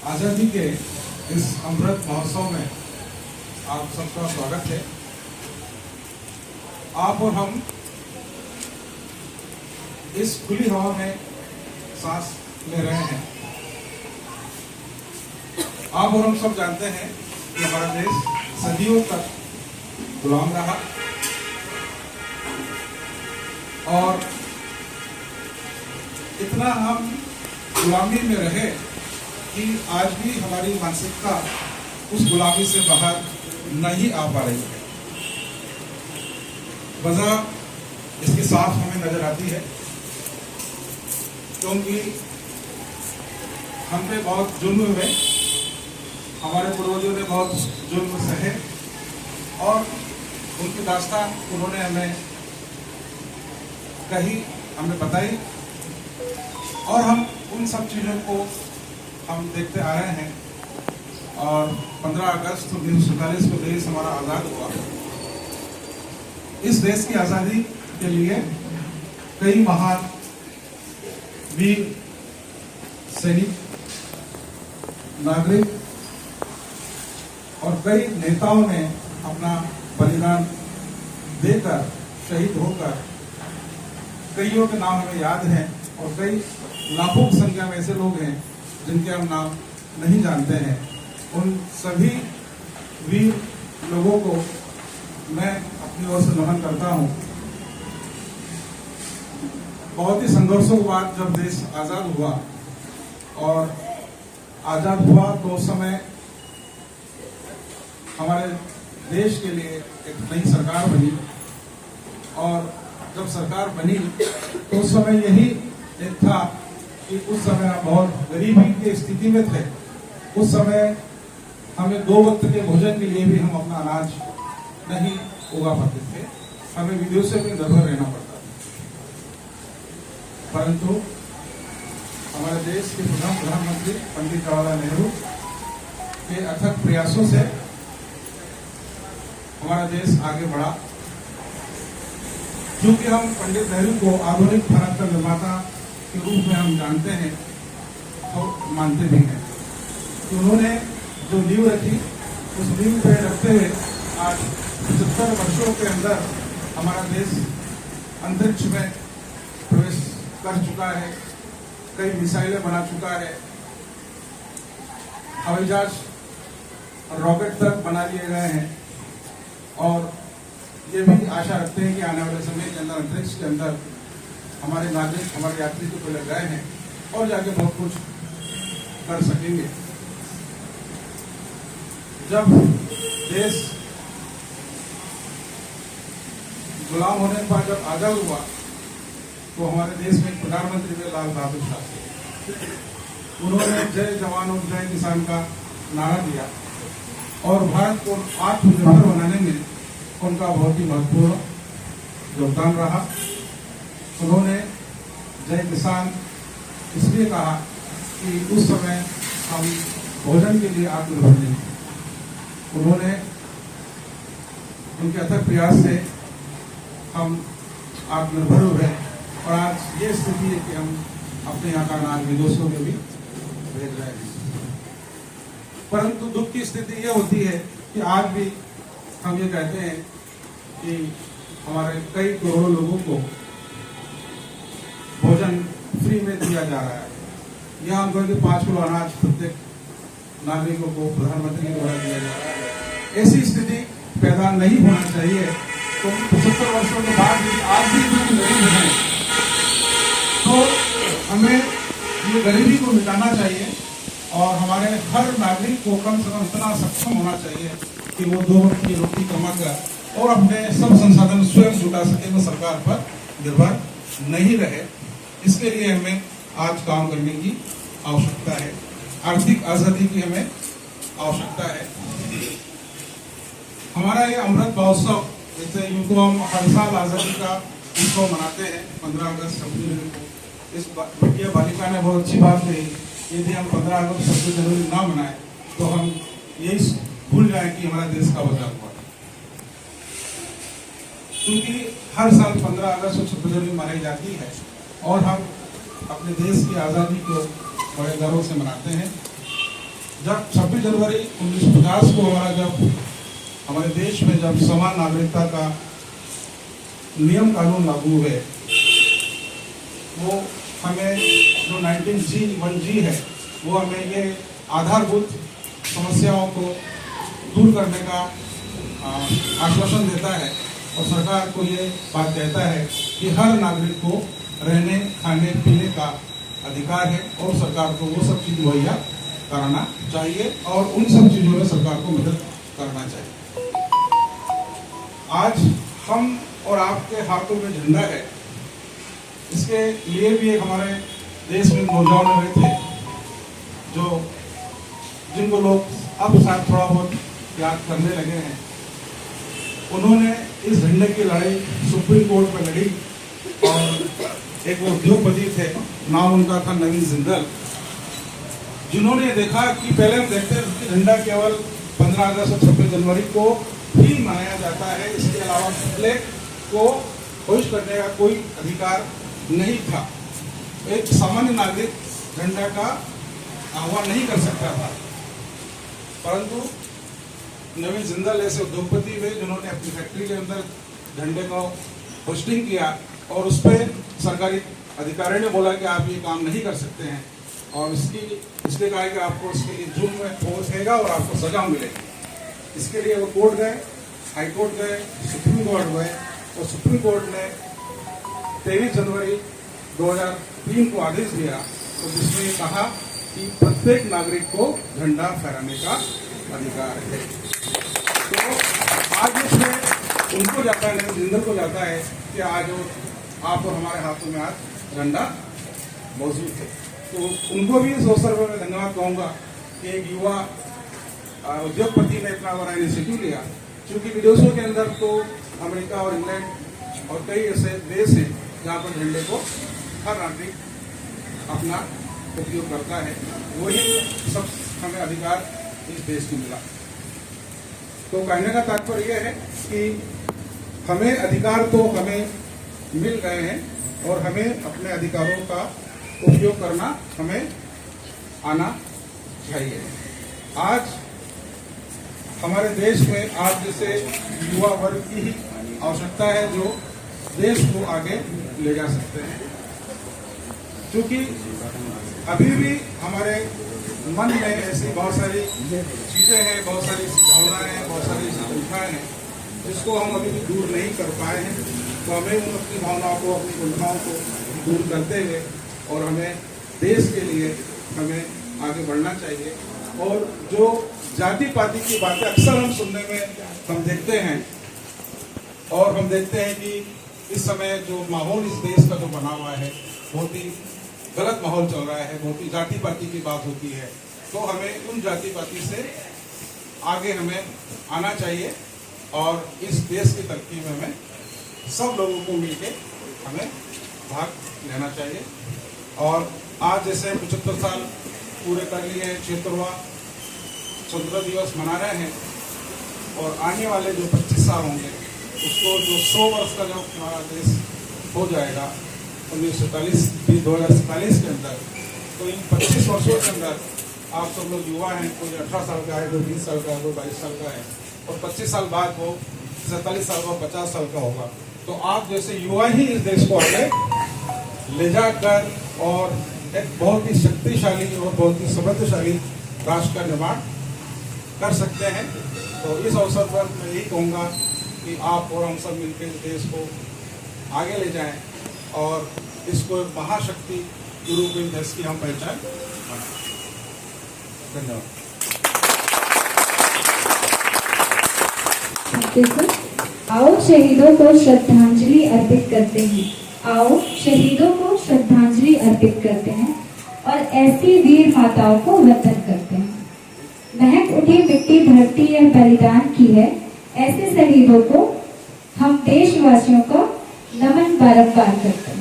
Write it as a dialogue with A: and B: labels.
A: आज़ादी के इस अमृत महोत्सव में आप सबका स्वागत है। आप और हम इस खुली हवा में सांस ले रहे हैं। आप और हम सब जानते हैं कि हमारा देश सदियों तक गुलाम रहा और इतना हम गुलामी में रहे कि आज भी हमारी मानसिकता उस गुलामी से बाहर नहीं आ पा रही है। वजह इसकी साफ हमें नजर आती है, क्योंकि हम पे बहुत जुल्म हुए, हमारे पूर्वजों ने बहुत जुल्म सहे और उनकी दास्तान उन्होंने हमें कही, हमें बताई और हम उन सब चीज़ों को हम देखते आ रहे हैं। और 15 अगस्त 1947 को देश हमारा आज़ाद हुआ। इस देश की आज़ादी के लिए कई महान वीर सैनिक, नागरिक और कई नेताओं ने अपना बलिदान देकर, शहीद होकर, कईयों के नाम हमें याद हैं और कई लाखों की संख्या में ऐसे लोग हैं जिनके हम नाम नहीं जानते हैं। उन सभी वीर लोगों को मैं अपनी ओर से नमन करता हूं। बहुत ही संघर्षों के बाद जब देश आज़ाद हुआ और आज़ाद हुआ तो उस समय हमारे देश के लिए एक नई सरकार बनी और जब सरकार बनी तो उस समय यही एक था कि उस समय हम बहुत गरीबी की स्थिति में थे। उस समय हमें 2 वक्त के भोजन के लिए भी हम अपना अनाज नहीं उगा पाते थे, हमें विदेशों में निर्भर रहना पड़ता था। परंतु हमारे देश के प्रधानमंत्री पंडित जवाहरलाल नेहरू के अथक प्रयासों से हमारा देश आगे बढ़ा। क्योंकि हम पंडित नेहरू को आधुनिक भारत का निर्माता के रूप में हम जानते हैं और मानते भी हैं, तो उन्होंने जो नींव रखी उस नींव पे रखते हुए आज 75 वर्षों के अंदर हमारा देश अंतरिक्ष में प्रवेश कर चुका है, कई मिसाइलें बना चुका है, हवाई जहाज और रॉकेट तक बना लिए गए हैं और ये भी आशा रखते हैं कि आने वाले समय के अंदर अंतरिक्ष के अंदर हमारे नागरिक, हमारे यात्री तो पहले गए हैं और जाके बहुत कुछ कर सकेंगे। जब देश गुलाम होने के बाद जब आजाद हुआ तो हमारे देश में प्रधानमंत्री थे लाल बहादुर शास्त्री। उन्होंने जय जवान और जय किसान का नारा दिया और भारत को आत्मनिर्भर बनाने में उनका बहुत ही महत्वपूर्ण योगदान रहा। उन्होंने जय किसान इसलिए कहा कि उस समय हम भोजन के लिए आत्मनिर्भर नहीं थे। उन्होंने उनके अथक प्रयास से हम आत्मनिर्भर हुए और आज ये स्थिति है कि हम अपने यहाँ का अनाज विदेशों में भी भेज रहे हैं। परंतु दुख की स्थिति ये होती है कि आज भी हम ये कहते हैं कि हमारे कई करोड़ों लोगों को भोजन फ्री में दिया जा रहा है। यहाँ हम कहेंगे 5 किलो अनाज प्रत्येक नागरिकों को प्रधानमंत्री के द्वारा दिया जा रहा है। ऐसी स्थिति पैदा नहीं होना चाहिए। तो 75 वर्षों के बाद भी आज भी जो गरीब हैं तो हमें ये गरीबी को मिटाना चाहिए और हमारे हर नागरिक को कम से कम इतना सक्षम होना चाहिए कि वो 2 वक्त की रोटी कमाकर और अपने सब संसाधन स्वयं जुटा सके, वो सरकार पर निर्भर नहीं रहे। इसके लिए हमें आज काम करने की आवश्यकता है। आर्थिक आजादी की हमें आवश्यकता है। हमारा ये अमृत महोत्सव, जैसे इनको हम हर साल आजादी का उत्सव मनाते हैं 15 अगस्त 26 जनवरी को। इस बिटिया बालिका ने बहुत अच्छी बात कही, यदि हम 15 अगस्त 26 जनवरी ना मनाएं तो हम यही भूल जाएं कि हमारा देश कब आजाद हुआ। क्योंकि हर साल 15 अगस्त और 26 जनवरी मनाई जाती है और हम अपने देश की आज़ादी को बड़े गर्व से मनाते हैं। जब 26 जनवरी 1950 को हमारे देश में जब समान नागरिकता का नियम कानून लागू हुए, वो हमें जो 19G है वो हमें ये आधारभूत समस्याओं को दूर करने का आश्वासन देता है और सरकार को ये बात कहता है कि हर नागरिक को रहने खाने पीने का अधिकार है और सरकार को वो सब चीज़ मुहैया कराना चाहिए और उन सब चीज़ों में सरकार को मदद करना चाहिए। आज हम और आपके हाथों में झंडा है, इसके लिए भी एक हमारे देश में नौजवान हुए थे जो जिनको लोग अब शायद थोड़ा बहुत याद करने लगे हैं। उन्होंने इस झंडे की लड़ाई सुप्रीम कोर्ट में लड़ी और एक वो उद्योगपति थे, नाम उनका था नवीन जिंदल, जिन्होंने देखा कि पहले हम देखते हैं कि झंडा केवल 15 अगस्त और 26 जनवरी को ही मनाया जाता है, इसके अलावा फ्लैग को होस्ट करने का कोई अधिकार नहीं था। एक सामान्य नागरिक झंडा का आह्वान नहीं कर सकता था, परंतु नवीन जिंदल ऐसे उद्योगपति हुए जिन्होंने अपनी फैक्ट्री के अंदर झंडे को होस्टिंग किया और उस पर सरकारी अधिकारी ने बोला कि आप ये काम नहीं कर सकते हैं और इसलिए कहा कि आपको इसके लिए जुर्म में पहुंचेगा और आपको सजा मिलेगी। इसके लिए वो कोर्ट गए, हाई कोर्ट गए, सुप्रीम कोर्ट गए और सुप्रीम कोर्ट ने 23 जनवरी 2003 को आदेश दिया तो जिसमें कहा कि प्रत्येक नागरिक को झंडा फहराने का अधिकार है। तो आज इसमें उनको जाता है, जिंदल को जाता है कि आज आप और हमारे हाथों में आज झंडा मौजूद है। तो उनको भी इस अवसर पर मैं धन्यवाद कहूँगा कि एक युवा उद्योगपति ने इतना बड़ा इनिशिएटिव लिया, क्योंकि विदेशों के अंदर तो अमेरिका और इंग्लैंड और कई ऐसे देश हैं जहाँ पर झंडे को हर नागरिक अपना उपयोग करता है, वही सब हमें अधिकार इस देश को मिला। तो कहने का तात्पर्य यह है कि हमें अधिकार तो हमें मिल गए हैं और हमें अपने अधिकारों का उपयोग करना हमें आना चाहिए। आज हमारे देश में आप जैसे युवा वर्ग की ही आवश्यकता है जो देश को आगे ले जा सकते हैं, क्योंकि अभी भी हमारे मन में ऐसी बहुत सारी चीजें हैं, बहुत सारी भावनाएं हैं, बहुत सारी उल्फाएं हैं जिसको हम अभी भी दूर नहीं कर पाए हैं। तो हमें उन अपनी भावनाओं को, अपनी उल्फाओं को दूर करते हुए और हमें देश के लिए हमें आगे बढ़ना चाहिए। और जो जाति पाति की बातें अक्सर हम सुनने में हम देखते हैं और हम देखते हैं कि इस समय जो माहौल इस देश का जो बना हुआ है बहुत ही गलत माहौल चल रहा है, बहुत ही जाति पाति की बात होती है। तो हमें उन जाति पाति से आगे हमें आना चाहिए और इस देश की तरक्की में हमें सब लोगों को मिलकर हमें भाग लेना चाहिए। और आज जैसे 75 साल पूरे कर लिए हैं, 76वां स्वतंत्रता दिवस मना रहे हैं और आने वाले जो 25 साल होंगे उसको जो 100 वर्ष का जो हमारा देश हो जाएगा 2047 के अंदर, तो इन 25 वर्षों के अंदर आप सब लोग युवा हैं, कोई 18 साल का है, कोई 20 साल का है, कोई 22 साल का है और 25 साल बाद वो 47 साल का 50 साल का होगा। तो आप जैसे युवा ही इस देश को आगे ले जाकर और एक बहुत ही शक्तिशाली और बहुत ही समृद्धशाली राष्ट्र का निर्माण कर सकते हैं। तो इस अवसर पर मैं यही कहूँगा कि आप और हम सब मिलकर इस देश को आगे ले जाएं और इसको महाशक्ति के रूप में देश की हम पहचान बनाएं। धन्यवाद।
B: आओ शहीदों को श्रद्धांजलि अर्पित करते हैं। आओ शहीदों को श्रद्धांजलि अर्पित करते हैं और ऐसी वीर माताओं को वंदन करते हैं। महक उठी मिट्टी धरती यह बलिदान की है, ऐसे शहीदों को हम देशवासियों का नमन बारंबार करते हैं।